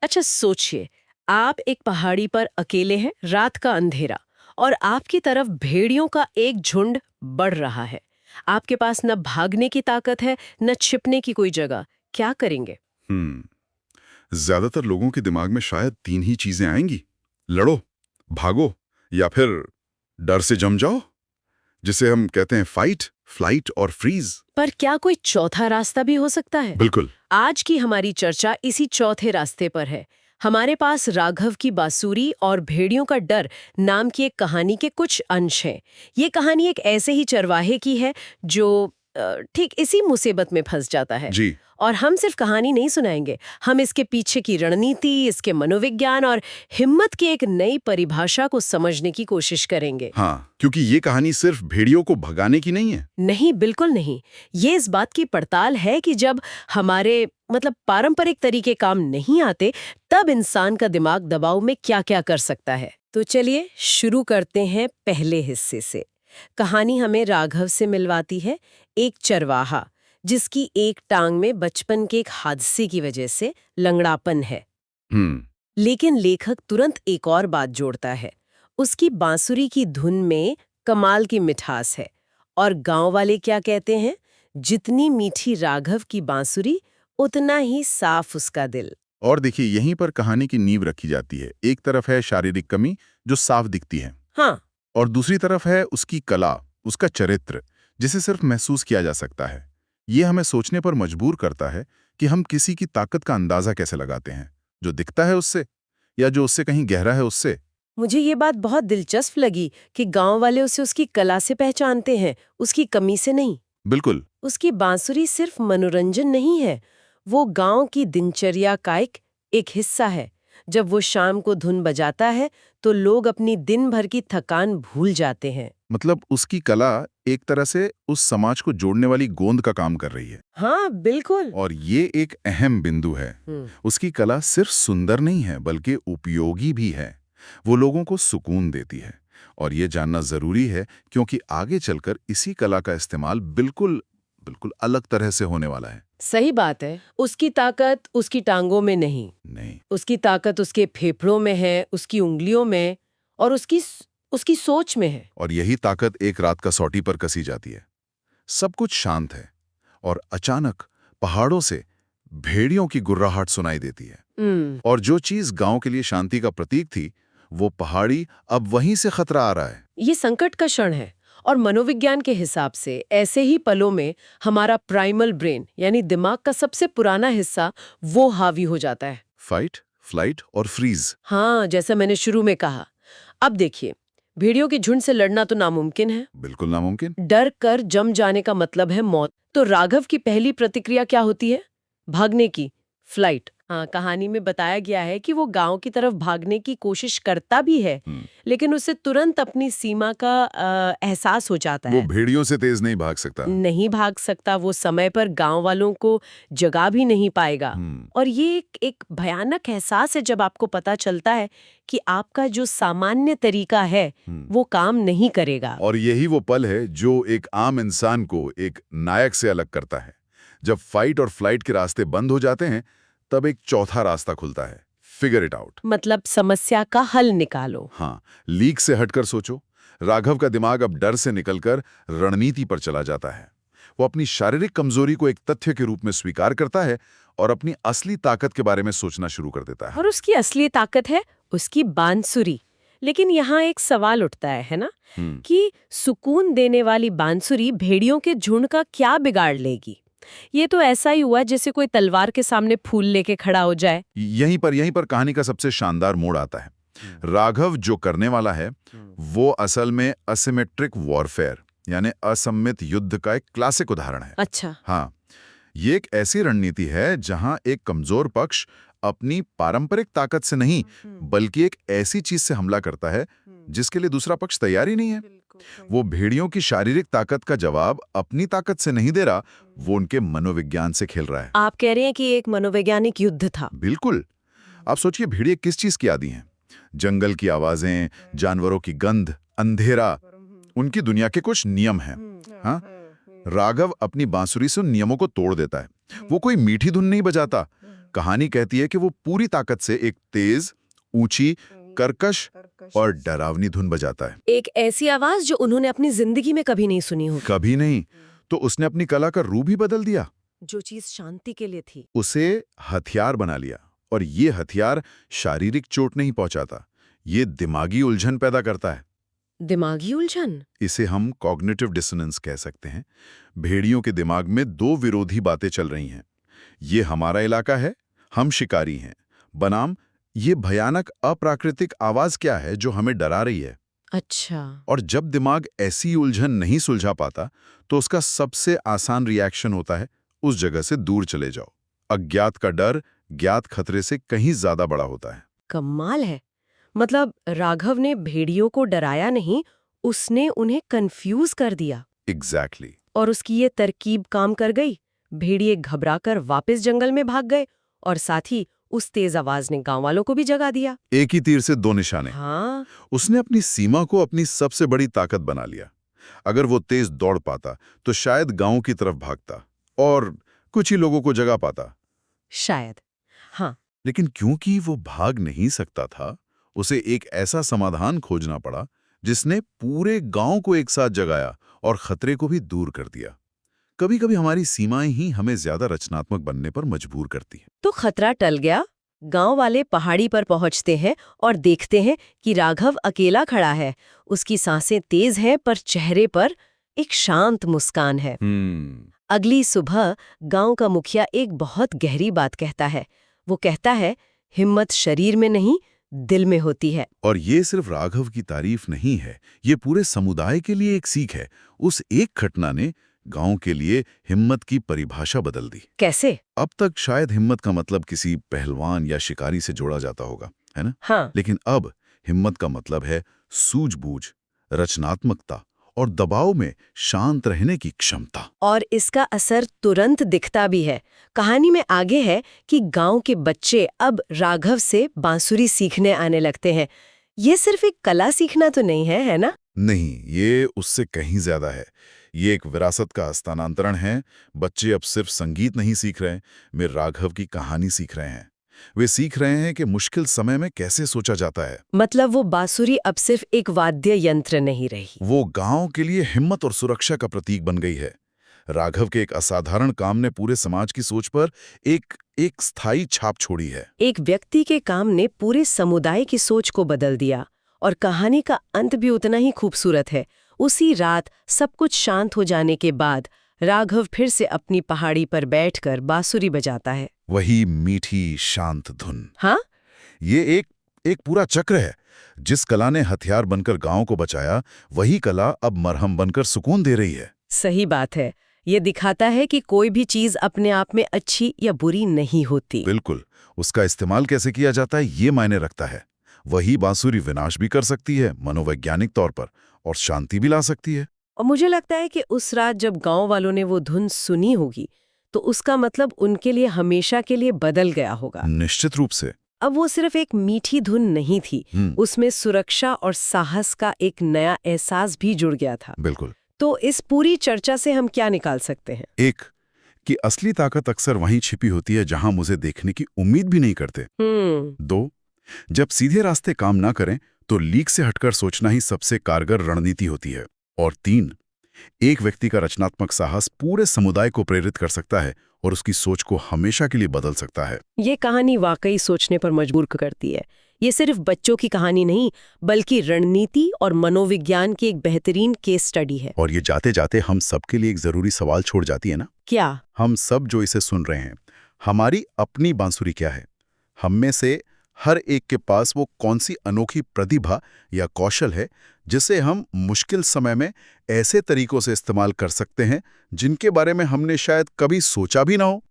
अच्छा सोचिए, आप एक पहाड़ी पर अकेले हैं, रात का अंधेरा, और आपकी तरफ भेड़ियों का एक झुंड बढ़ रहा है। आपके पास न भागने की ताकत है, न छिपने की कोई जगह। क्या करेंगे? ज्यादातर लोगों के दिमाग में शायद तीन ही चीजें आएंगी। लड़ो, भागो, या फिर डर से जम जाओ, जिसे हम कहते हैं फाइट, फ्लाइट और फ्रीज। पर क्या कोई चौथा रास्ता भी हो सकता है? बिल्कुल। आज की हमारी चर्चा इसी चौथे रास्ते पर है। हमारे पास राघव की बांसुरी और भेड़ियों का डर नाम की एक कहानी के कुछ अंश हैं। ये कहानी एक ऐसे ही चरवाहे की है जो ठीक इसी मुसीबत में फंस जाता है। जी। और हम सिर्फ कहानी नहीं सुनाएंगे, हम इसके पीछे की रणनीति, इसके मनोविज्ञान और हिम्मत की एक नई परिभाषा को समझने की कोशिश करेंगे। हाँ, क्योंकि ये कहानी सिर्फ भेड़ियों को भगाने की नहीं है। नहीं, बिल्कुल नहीं। ये इस बात की पड़ताल है कि जब हमारे पारंपरिक तरीके काम नहीं आते, तब इंसान का दिमाग दबाव में क्या-क्या कर सकता है। तो चलिए शुरू करते हैं पहले हिस्से से। कहानी हमें राघव से मिलवाती है, एक चरवाहा जिसकी एक टांग में बचपन के एक हादसे की वजह से लंगड़ापन है। हम्म। लेकिन लेखक तुरंत एक और बात जोड़ता है। उसकी बांसुरी की धुन में कमाल की मिठास है। और गांव वाले क्या कहते हैं? जितनी मीठी राघव की बांसुरी, उतना ही साफ उसका दिल। और देखिए, यहीं पर कहानी की नींव रखी जाती है। एक तरफ है शारीरिक कमी जो साफ दिखती है, हाँ, और दूसरी तरफ है उसकी कला, उसका चरित्र, जिसे सिर्फ महसूस किया जा सकता है। ये हमें सोचने पर मजबूर करता है कि हम किसी की ताकत का अंदाजा कैसे लगाते हैं, जो दिखता है उससे या जो उससे कहीं गहरा है उससे। मुझे ये बात बहुत दिलचस्प लगी कि गांव वाले उसे उसकी कला से पहचानते हैं, उसकी कमी से नहीं। बिल्कुल। उसकी बांसुरी सिर्फ मनोरंजन नहीं है, वो गांव की दिनचर्या का एक हिस्सा है। जब वो शाम को धुन बजाता है तो लोग अपनी दिन भर की थकान भूल जाते हैं। मतलब उसकी कला एक तरह से उस समाज को जोड़ने वाली गोंद का काम कर रही है। हाँ, बिल्कुल। और ये एक अहम बिंदु है। उसकी कला सिर्फ सुंदर नहीं है, बल्कि उपयोगी भी है। वो लोगों को सुकून देती है। और ये जानना जरूरी है, क्योंकि आगे चलकर इसी कला का इस्तेमाल बिल्कुल बिल्कुल अलग तरह से होने वाला है। सही बात है। उसकी ताकत उसकी टांगों में नहीं, नहीं। उसकी ताकत उसके फेफड़ों में है, उसकी उंगलियों में, और उसकी सोच में है। और यही ताकत एक रात कसौटी पर कसी जाती है। सब कुछ शांत है, और अचानक पहाड़ों से भेड़ियों की गुर्राहट सुनाई देती है। और जो चीज गांव के लिए शांति का प्रतीक थी, वो पहाड़ी अब वहीं से खतरा आ रहा है। ये संकट का क्षण है। और मनोविज्ञान के हिसाब से ऐसे ही पलों में हमारा प्राइमल ब्रेन यानी दिमाग का सबसे पुराना हिस्सा वो हावी हो जाता है। फाइट, फ्लाइट और फ्रीज। हाँ, जैसा मैंने शुरू में कहा। अब देखिए, भेड़ियों के झुंड से लड़ना तो नामुमकिन है। बिल्कुल नामुमकिन। डर कर जम जाने का मतलब है मौत। तो राघव की पहली प्रतिक्रिया क्या होती है? भागने की, फ्लाइट। हाँ, कहानी में बताया गया है कि वो गांव की तरफ भागने की कोशिश करता भी है, लेकिन उसे तुरंत अपनी सीमा का एहसास हो जाता वो है। भेड़ियों से तेज नहीं भाग सकता। नहीं भाग सकता, वो समय पर गांव वालों को जगा भी नहीं पाएगा। और ये एक भयानक एहसास है जब आपको पता चलता है कि आपका जो सामान्य तरीका है वो काम नहीं करेगा। और यही वो पल है जो एक आम इंसान को एक नायक से अलग करता है। जब फाइट और फ्लाइट के रास्ते बंद हो जाते हैं, तब एक चौथा रास्ता खुलता है। Figure it out. मतलब समस्या का हल निकालो। हाँ, लीक से हटकर सोचो। राघव का दिमाग अब डर से निकलकर रणनीति पर चला जाता है। वो अपनी शारीरिक कमजोरी को एक तथ्य के रूप में स्वीकार करता है और अपनी असली ताकत के बारे में सोचना शुरू कर देता है। और उसकी असली ताकत है उसकी बांसुरी। लेकिन यहाँ एक सवाल उठता है ना, कि सुकून देने वाली बांसुरी भेड़ियों के झुंड का क्या बिगाड़ लेगी? ये तो ऐसा ही हुआ जैसे कोई तलवार के सामने फूल लेके खड़ा हो जाए। यहीं पर कहानी का सबसे शानदार मोड़ आता है। राघव जो करने वाला है, वो असल में असिमेट्रिक वॉरफेयर यानी असममित युद्ध का एक क्लासिक उदाहरण है। अच्छा। हाँ, ये एक ऐसी रणनीति है जहां एक कमजोर पक्ष अपनी पारंपरिक ताकत से नहीं, बल्कि एक ऐसी चीज से हमला करता है जिसके लिए दूसरा पक्ष तैयार ही नहीं है। वो भेड़ियों की शारीरिक ताकत का जवाब अपनी ताकत से नहीं दे रहा, वो उनके मनोविज्ञान से खेल रहा है। आप कह रहे हैं कि एक मनोवैज्ञानिक युद्ध था। बिल्कुल। आप सोचिए, भेड़िए किस चीज की आदी हैं? जंगल की आवाजें, जानवरों की गंध, अंधेरा, उनकी दुनिया के कुछ नियम हैं। हाँ, राघव अपनी बांसुरी से उन नियमों को तोड़ देता है। वो कोई मीठी धुन नहीं बजाता, कहानी कहती है कि वो पूरी ताकत से एक तेज, ऊंची, कर्कश और डरावनी धुन बजाता है। एक ऐसी आवाज जो उन्होंने अपनी जिंदगी में कभी नहीं सुनी हो। कभी नहीं। तो उसने अपनी कला का रूप ही बदल दिया। जो चीज शांति के लिए थी, उसे हथियार बना लिया। और ये हथियार शारीरिक चोट नहीं पहुंचाता, ये दिमागी उलझन पैदा करता है। दिमागी उलझन? इसे हम कॉग्निटिव डिसोनेंस कह सकते हैं। भेड़ियों के दिमाग में दो विरोधी बातें चल रही हैं। ये हमारा इलाका है, हम शिकारी हैं, बनाम ये भयानक अप्राकृतिक आवाज क्या है जो हमें डरा रही है। अच्छा। और जब दिमाग ऐसी उलझन नहीं सुलझा पाता तो उसका सबसे आसान रिएक्शन होता है उस जगह से दूर चले जाओ। अज्ञात का डर ज्ञात खतरे से कहीं ज्यादा बड़ा होता है। कमाल है। मतलब राघव ने भेड़ियों को डराया नहीं, उसने उन्हें कंफ्यूज कर दिया। एग्जैक्टली। और उसकी ये तरकीब काम कर गई। भेड़िए घबराकर वापस जंगल में भाग गए और साथ ही उस तेज आवाज ने गांव वालों को भी जगा दिया। एक ही तीर से दो निशाने। हाँ। उसने अपनी सीमा को अपनी सबसे बड़ी ताकत बना लिया। अगर वो तेज दौड़ पाता तो शायद गांव की तरफ भागता और कुछ ही लोगों को जगा पाता। शायद। हाँ। लेकिन क्योंकि वो भाग नहीं सकता था, उसे एक ऐसा समाधान खोजना पड़ा जिसने पूरे गांव को एक साथ जगाया और खतरे को भी दूर कर दिया। कभी-कभी हमारी सीमाएं ही हमें ज्यादा रचनात्मक बनने पर मजबूर करती हैं। तो खतरा टल गया। गांव वाले पहाड़ी पर पहुंचते हैं और देखते हैं कि राघव अकेला खड़ा है। उसकी सांसें तेज हैं पर चेहरे पर एक शांत मुस्कान है। अगली सुबह गांव का मुखिया एक बहुत गहरी बात कहता है। वो कहता है, हिम्मत शरीर में नहीं, दिल में होती है। और ये सिर्फ राघव की तारीफ नहीं है, ये पूरे समुदाय के लिए एक सीख है। उस एक घटना ने गांव के लिए हिम्मत की परिभाषा बदल दी। कैसे? अब तक शायद हिम्मत का मतलब किसी पहलवान या शिकारी से जोड़ा जाता होगा, है ना? हाँ। लेकिन अब हिम्मत का मतलब है सूझबूझ, रचनात्मकता और दबाव में शांत रहने की क्षमता। और इसका असर तुरंत दिखता भी है। कहानी में आगे है कि गांव के बच्चे अब राघव से बांसुरी सीखने आने लगते हैं। ये सिर्फ एक कला सीखना तो नहीं है, है ना? नहीं, ये उससे कहीं ज्यादा है। ये एक विरासत का हस्तांतरण है। बच्चे अब सिर्फ संगीत नहीं सीख रहे, वे राघव की कहानी सीख रहे हैं। वे सीख रहे हैं कि मुश्किल समय में कैसे सोचा जाता है। मतलब वो बांसुरी अब सिर्फ एक वाद्य यंत्र नहीं रही, वो गांव के लिए हिम्मत और सुरक्षा का प्रतीक बन गई है। राघव के एक असाधारण काम ने पूरे समाज की सोच पर एक स्थायी छाप छोड़ी है। एक व्यक्ति के काम ने पूरे समुदाय की सोच को बदल दिया। और कहानी का अंत भी उतना ही खूबसूरत है। उसी रात सब कुछ शांत हो जाने के बाद राघव फिर से अपनी पहाड़ी पर बैठकर बांसुरी बजाता है। वही मीठी शांत धुन। हाँ, ये एक पूरा चक्र है। जिस कला ने हथियार बनकर गांव को बचाया, वही कला अब मरहम बनकर सुकून दे रही है। सही बात है। ये दिखाता है कि कोई भी चीज अपने आप में अच्छी या बुरी नहीं होती। बिल्कुल, उसका इस्तेमाल कैसे किया जाता है ये मायने रखता है। वही बांसुरी विनाश भी कर सकती है मनोवैज्ञानिक तौर पर, और शांति भी ला सकती है। और मुझे लगता है कि उस रात जब गांव वालों ने वो धुन सुनी होगी तो उसका मतलब उनके लिए हमेशा के लिए बदल गया होगा। निश्चित रूप से। अब वो सिर्फ एक मीठी धुन नहीं थी, उसमें सुरक्षा और साहस का एक नया एहसास भी जुड़ गया था। बिल्कुल। तो इस पूरी चर्चा से हम क्या निकाल सकते हैं? एक, कि असली ताकत अक्सर वहीं छिपी होती है जहां मुझे देखने की उम्मीद भी नहीं करते। दो, जब सीधे रास्ते काम ना करें तो लीक से हटकर सोचना ही सबसे कारगर रणनीति होती है। और तीन, एक व्यक्ति का रचनात्मक साहस पूरे समुदाय को प्रेरित कर सकता है और उसकी सोच को हमेशा के लिए बदल सकता है। ये कहानी वाकई सोचने पर मजबूर करती है। ये सिर्फ बच्चों की कहानी नहीं, बल्कि रणनीति और मनोविज्ञान की एक बेहतरीन केस स्टडी है। और ये जाते जाते हम सबके लिए एक जरूरी सवाल छोड़ जाती है ना? क्या? हम सब जो इसे सुन रहे हैं, हमारी अपनी बांसुरी क्या है? हम में से हर एक के पास वो कौन सी अनोखी प्रतिभा या कौशल है जिसे हम मुश्किल समय में ऐसे तरीकों से इस्तेमाल कर सकते हैं जिनके बारे में हमने शायद कभी सोचा भी ना हो?